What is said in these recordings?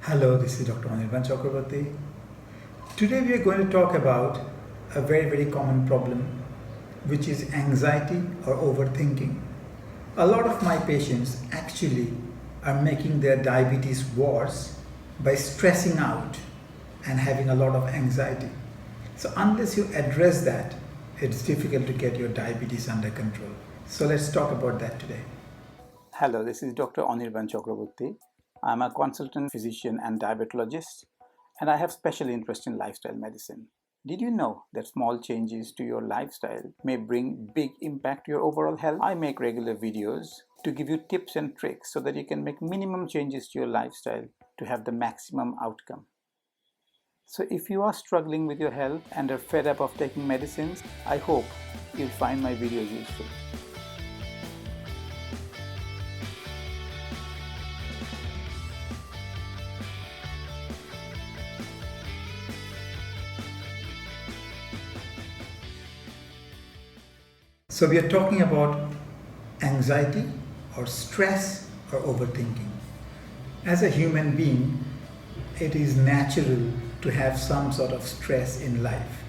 Hello, this is Dr. Anirban Chakraborty. Today we are going to talk about a very common problem, which is anxiety or overthinking. A lot of my patients actually are making their diabetes worse by stressing out and having a lot of anxiety. So unless you address that, it's difficult to get your diabetes under control. So let's talk about that today. Hello, this is Dr. Anirban Chakraborty. I'm a consultant physician and diabetologist, and I have special interest in lifestyle medicine. Did you know that small changes to your lifestyle may bring big impact to your overall health? I make regular videos to give you tips and tricks so that you can make minimum changes to your lifestyle to have the maximum outcome. So if you are struggling with your health and are fed up of taking medicines, I hope you'll find my videos useful. So we are talking about anxiety or stress or overthinking. As a human being, it is natural to have some sort of stress in life.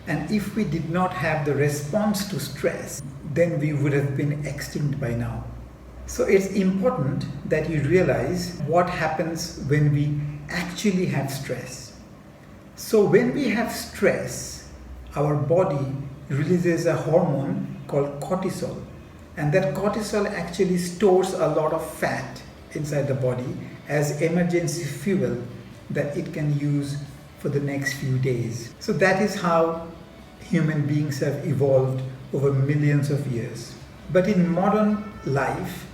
And if we did not have the response to stress, then we would have been extinct by now. So it's important that you realize what happens when we actually have stress. So when we have stress, our body releases a hormone called cortisol, and that cortisol actually stores a lot of fat inside the body as emergency fuel that it can use for the next few days. So that is how human beings have evolved over millions of years. But in modern life,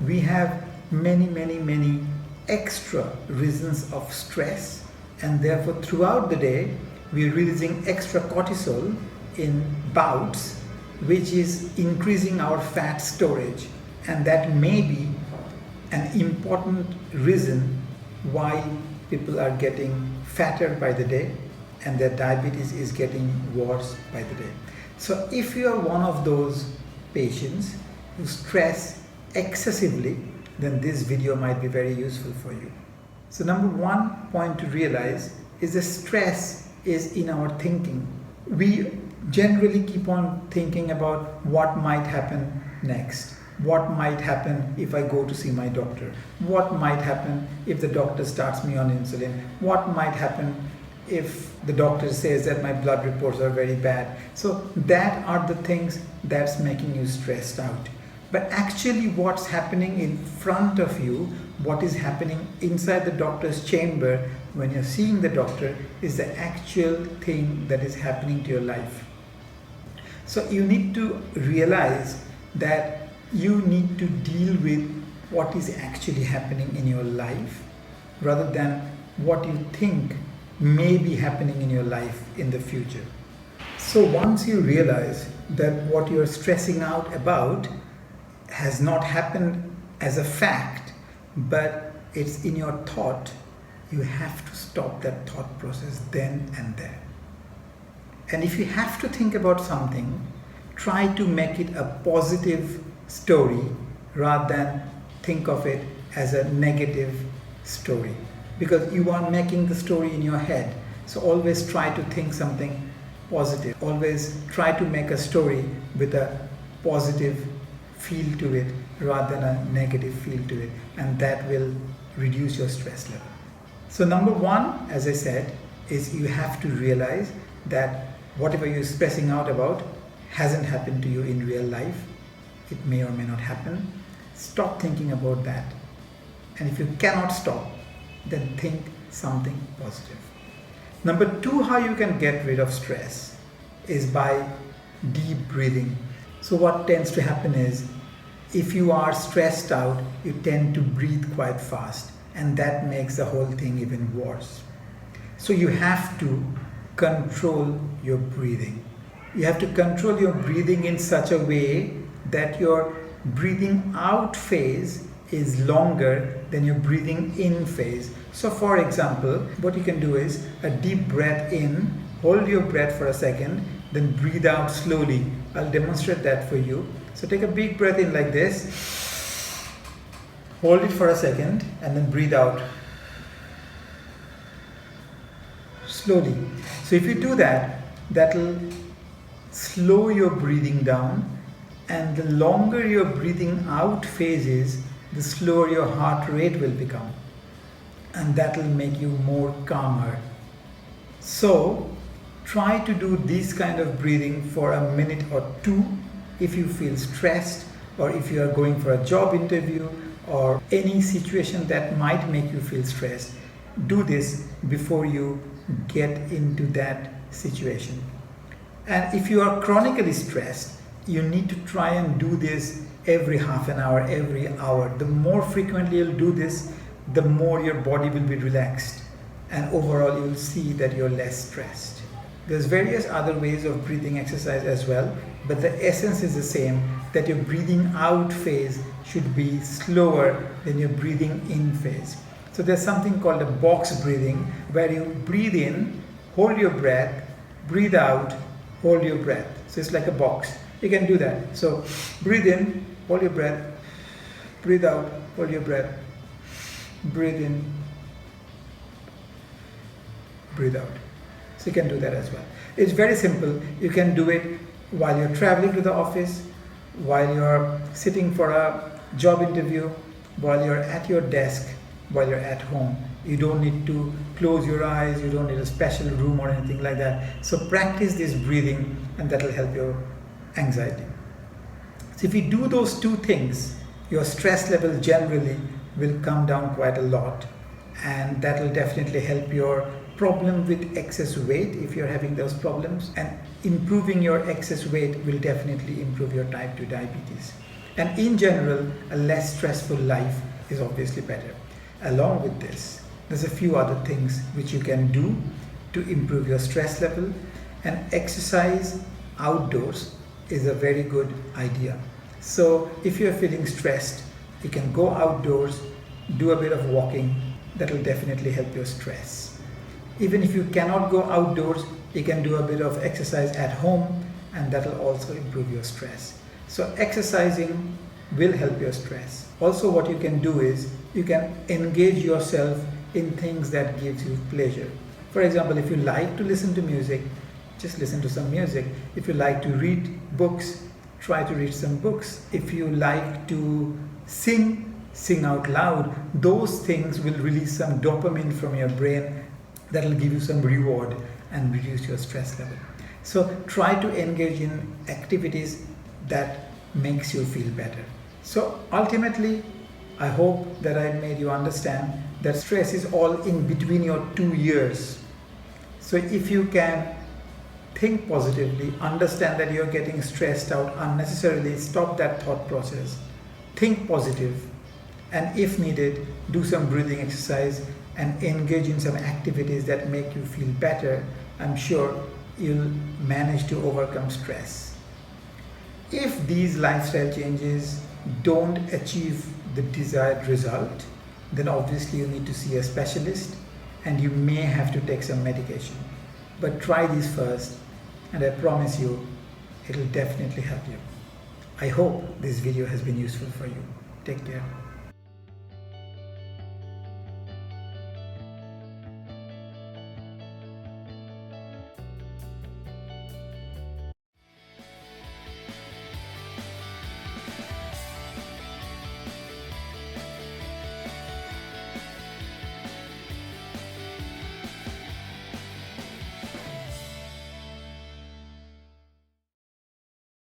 we have many extra reasons of stress, and therefore throughout the day we are releasing extra cortisol in bouts, which is increasing our fat storage, and that may be an important reason why people are getting fatter by the day and their diabetes is getting worse by the day. So if you are one of those patients who stress excessively, then this video might be very useful for you. So number one point to realize is that stress is in our thinking. We generally keep on thinking about what might happen next. What might happen if I go to see my doctor? What might happen if the doctor starts me on insulin? What might happen if the doctor says that my blood reports are very bad? So that are the things that's making you stressed out. But actually what's happening in front of you, what is happening inside the doctor's chamber when you're seeing the doctor, is the actual thing that is happening to your life. So you need to realize that you need to deal with what is actually happening in your life rather than what you think may be happening in your life in the future. So once you realize that what you're stressing out about has not happened as a fact, but it's in your thought, you have to stop that thought process then and there. And if you have to think about something, try to make it a positive story rather than think of it as a negative story, because you are making the story in your head. So always try to think something positive. Always try to make a story with a positive feel to it rather than a negative feel to it, and that will reduce your stress level. So number one, as I said, is you have to realize that whatever you're stressing out about hasn't happened to you in real life. It may or may not happen. Stop thinking about that. And if you cannot stop, then think something positive. Number two, how you can get rid of stress is by deep breathing. So what tends to happen is, if you are stressed out, you tend to breathe quite fast, and that makes the whole thing even worse. So you have to control your breathing. You have to control your breathing in such a way that your breathing out phase is longer than your breathing in phase. So for example, what you can do is a deep breath in, hold your breath for a second, then breathe out slowly. I'll demonstrate that for you. So take a big breath in like this, hold it for a second, and then breathe out. slowly. So if you do that, that'll slow your breathing down, and the longer your breathing out phase is, the slower your heart rate will become, and that will make you more calmer. So try to do this kind of breathing for a minute or two if you feel stressed, or if you are going for a job interview, or any situation that might make you feel stressed. Do this before you get into that situation. And if you are chronically stressed, you need to try and do this every half an hour, every hour. The more frequently you'll do this, the more your body will be relaxed, and overall you'll see that you're less stressed. There's various other ways of breathing exercise as well, but the essence is the same, that your breathing out phase should be slower than your breathing in phase. So there's something called a box breathing, where you breathe in, hold your breath, breathe out, hold your breath. So it's like a box. You can do that. So breathe in, hold your breath, breathe out, hold your breath, breathe in, breathe out. So you can do that as well. It's very simple. You can do it while you're traveling to the office, while you're sitting for a job interview, while you're at your desk, while you're at home. You don't need to close your eyes, you don't need a special room or anything like that. So practice this breathing, and that will help your anxiety. So if you do those two things, your stress level generally will come down quite a lot, and that will definitely help your problem with excess weight if you're having those problems, and improving your excess weight will definitely improve your type 2 diabetes. And in general, a less stressful life is obviously better. Along with this, there's a few other things which you can do to improve your stress level, and exercise outdoors is a very good idea. So if you're feeling stressed, you can go outdoors, do a bit of walking. That will definitely help your stress. Even if you cannot go outdoors, you can do a bit of exercise at home, and that will also improve your stress. So exercising will help your stress. Also, what you can do is you can engage yourself in things that gives you pleasure. For example, if you like to listen to music, just listen to some music. If you like to read books, try to read some books. If you like to sing out loud. Those things will release some dopamine from your brain that will give you some reward and reduce your stress level. So try to engage in activities that makes you feel better. So ultimately, I hope that I made you understand that stress is all in between your 2 ears. So if you can think positively, understand that you're getting stressed out unnecessarily, stop that thought process, think positive, and if needed, do some breathing exercise and engage in some activities that make you feel better. I'm sure you'll manage to overcome stress. If these lifestyle changes don't achieve the desired result, then obviously you need to see a specialist and you may have to take some medication. But try these first, and I promise you, it'll definitely help you. I hope this video has been useful for you. Take care.